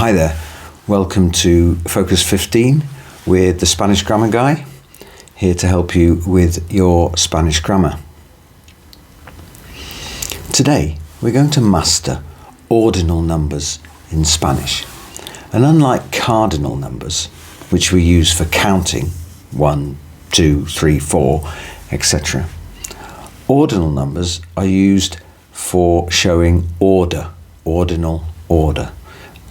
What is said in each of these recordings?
Hi there, welcome to Focus 15 with the Spanish Grammar Guy, here to help you with your Spanish grammar. Today we're going to master ordinal numbers in Spanish, and unlike cardinal numbers, which we use for counting 1, 2, 3, 4, etc., ordinal numbers are used for showing order, ordinal order,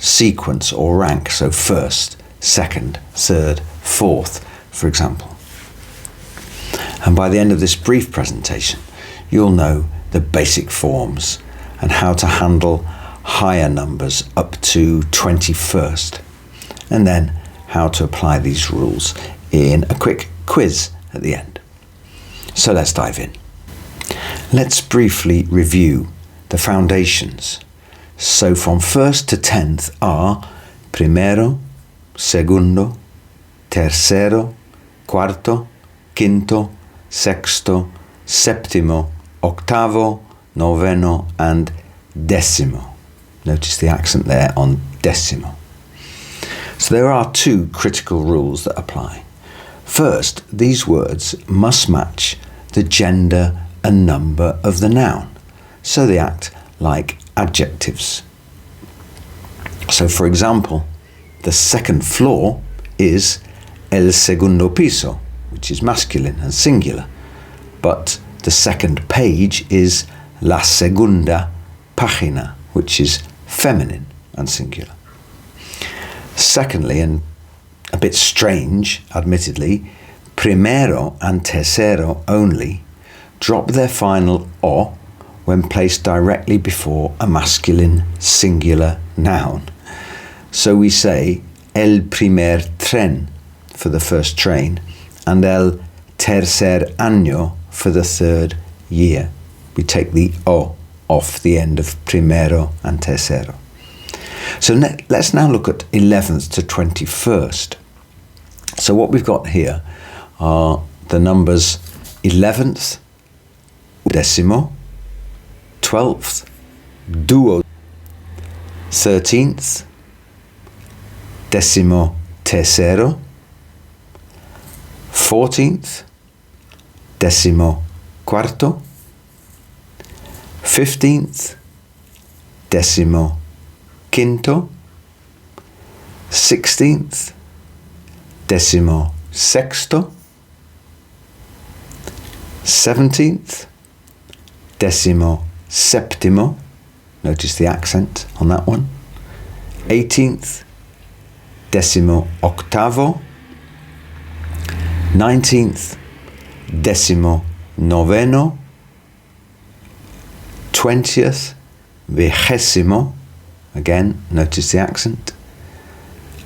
sequence or rank, so first, second, third, fourth, for example. And by the end of this brief presentation, you'll know the basic forms and how to handle higher numbers up to 21st, and then how to apply these rules in a quick quiz at the end. So let's dive in. Let's briefly review the foundations. So from 1st to 10th are primero, segundo, tercero, cuarto, quinto, sexto, séptimo, octavo, noveno, and décimo. Notice the accent there on décimo. So there are two critical rules that apply. First, these words must match the gender and number of the noun, so they act like adjectives. So for example, the second floor is el segundo piso, which is masculine and singular, but the second page is la segunda página, which is feminine and singular. Secondly, and a bit strange, admittedly, primero and tercero only drop their final o when placed directly before a masculine singular noun. So we say el primer tren for the first train and el tercer año for the third year. We take the o off the end of primero and tercero. So let's now look at 11th to 21st. So what we've got here are the numbers 11th, décimo, 12th, duo, 13th, décimo tercero, 14th, décimo cuarto, 15th, décimo quinto, 16th, décimo sexto, 17th, décimo séptimo, notice the accent on that one, 18th, décimo octavo, 19th, décimo noveno, 20th, vigésimo, again notice the accent,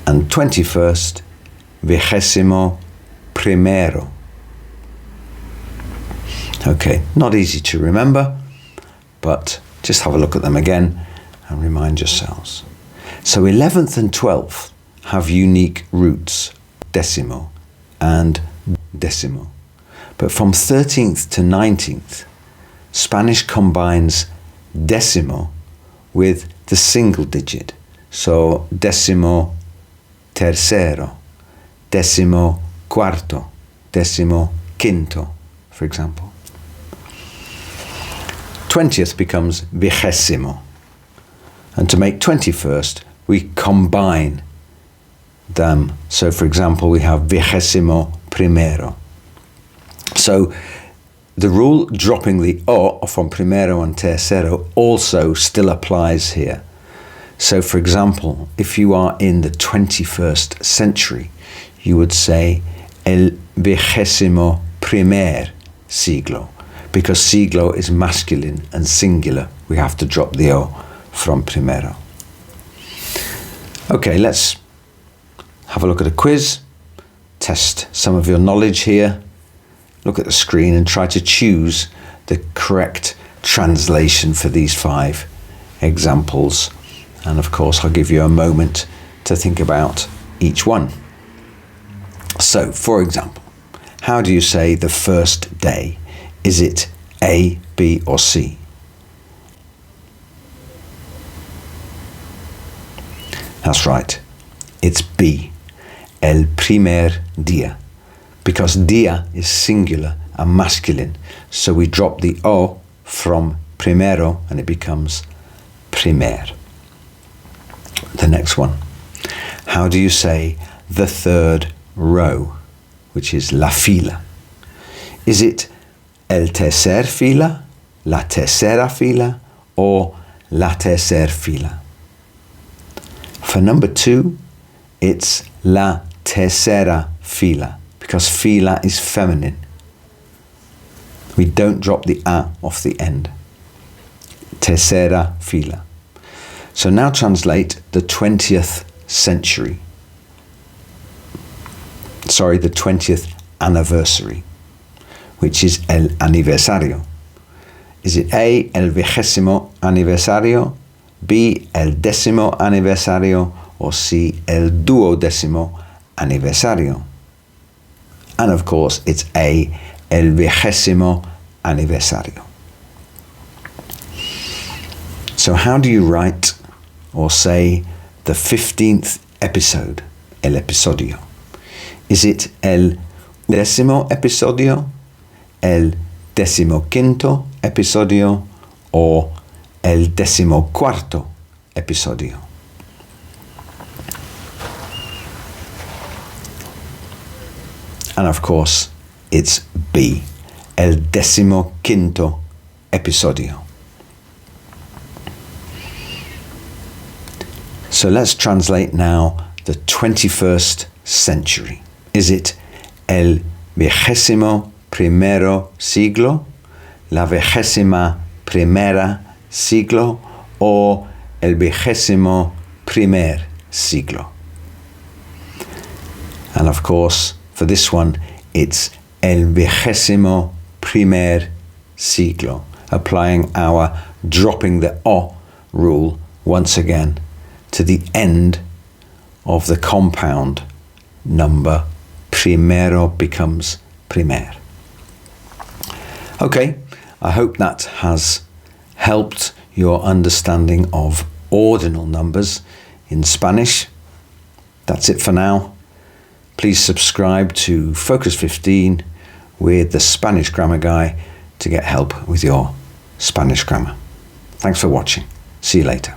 and 21st, vigésimo primero. Okay, not easy to remember, but just have a look at them again and remind yourselves. So 11th and 12th have unique roots, décimo and décimo. But from 13th to 19th, Spanish combines décimo with the single digit. So décimo tercero, décimo cuarto, décimo quinto, for example. 20th becomes vigésimo. And to make 21st, we combine them. So for example, we have vigésimo primero. So the rule dropping the o from primero and tercero also still applies here. So for example, if you are in the 21st century, you would say el vigésimo primer siglo, because siglo is masculine and singular. We have to drop the o from primero. Okay, let's have a look at a quiz, test some of your knowledge here. Look at the screen and try to choose the correct translation for these 5 examples. And of course, I'll give you a moment to think about each one. So, for example, how do you say the first day? Is it A, B, or C? That's right. It's B. El primer día. Because día is singular and masculine, so we drop the O from primero and it becomes primer. The next one. How do you say the third row, which is la fila? Is it el tercer fila, la tercera fila, or la tercer fila? For number 2, it's la tercera fila, because fila is feminine. We don't drop the a off the end. Tercera fila. So now translate the 20th century. Sorry, the 20th anniversary, which is el aniversario. Is it A, el 20º aniversario, B, el 10º aniversario, or C, el 12º aniversario? And of course, it's A, el 20º aniversario. So how do you write or say the 15th episode, el episodio? Is it el 10º episodio, el 15º episodio, or el 14º episodio? And of course, it's B, el 15º episodio. So let's translate now the 21st century. Is it el 21º siglo, la 21ª siglo, or el 21º siglo? And of course, for this one, it's el 21º siglo, applying our dropping the O rule once again to the end of the compound number. Primero becomes primer. Okay, I hope that has helped your understanding of ordinal numbers in Spanish. That's it for now. Please subscribe to Focus 15 with the Spanish Grammar Guy to get help with your Spanish grammar. Thanks for watching. See you later.